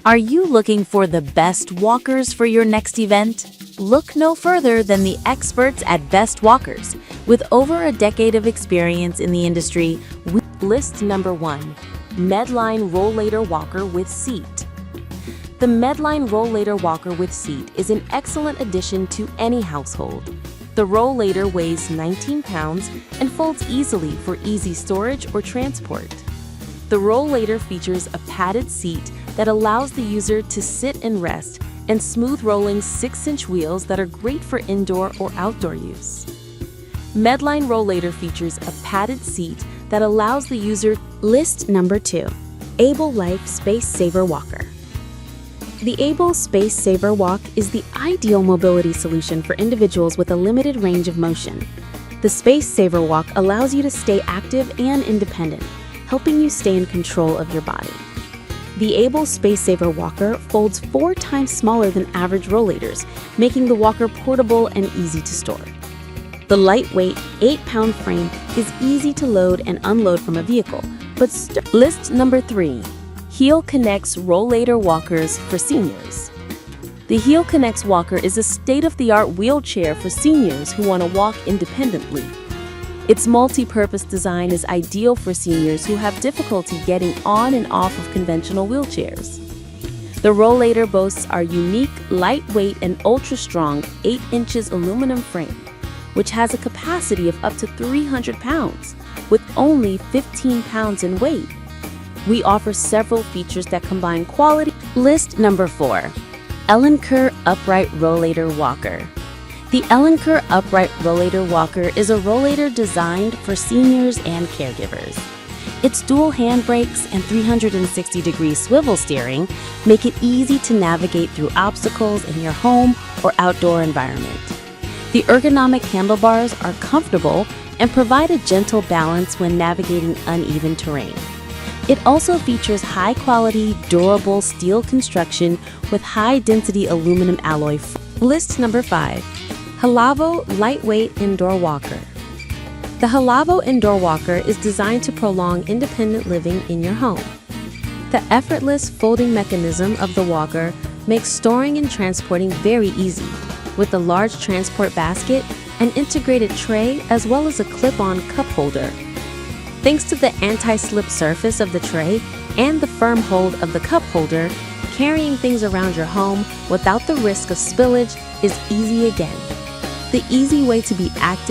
Are you looking for the best walkers for your next event? Look no further than the experts at Best Walkers. With over a decade of experience in the industry, list number 1, Medline Rollator Walker with Seat. The Medline Rollator Walker with Seat is an excellent addition to any household. The rollator weighs 19 pounds and folds easily for easy storage or transport. The rollator features a padded seat that allows the user to sit and rest, and smooth rolling 6-inch wheels that are great for indoor or outdoor use. Medline Rollator features a padded seat that allows the user. List number 2, Able Life Space Saver Walker. The Able Space Saver Walk is the ideal mobility solution for individuals with a limited range of motion. The Space Saver Walk allows you to stay active and independent, helping you stay in control of your body. The Able Space Saver Walker folds 4 times smaller than average rollators, making the walker portable and easy to store. The lightweight 8-pound frame is easy to load and unload from a vehicle, but List number 3, Heel Connects Rollator Walkers for Seniors. The Heel Connects Walker is a state-of-the-art wheelchair for seniors who want to walk independently. Its multi-purpose design is ideal for seniors who have difficulty getting on and off of conventional wheelchairs. The rollator boasts our unique, lightweight, and ultra-strong 8 inches aluminum frame, which has a capacity of up to 300 pounds, with only 15 pounds in weight. We offer several features that combine quality. List number 4, Aliexpress Upright Rollator Walker. The Aliexpress Upright Rollator Walker is a rollator designed for seniors and caregivers. Its dual handbrakes and 360-degree swivel steering make it easy to navigate through obstacles in your home or outdoor environment. The ergonomic handlebars are comfortable and provide a gentle balance when navigating uneven terrain. It also features high-quality, durable steel construction with high-density aluminum alloy. List number 5, Halavo Lightweight Indoor Walker. The Halavo Indoor Walker is designed to prolong independent living in your home. The effortless folding mechanism of the walker makes storing and transporting very easy, with a large transport basket, an integrated tray, as well as a clip-on cup holder. Thanks to the anti-slip surface of the tray and the firm hold of the cup holder, carrying things around your home without the risk of spillage is easy again. The easy way to be active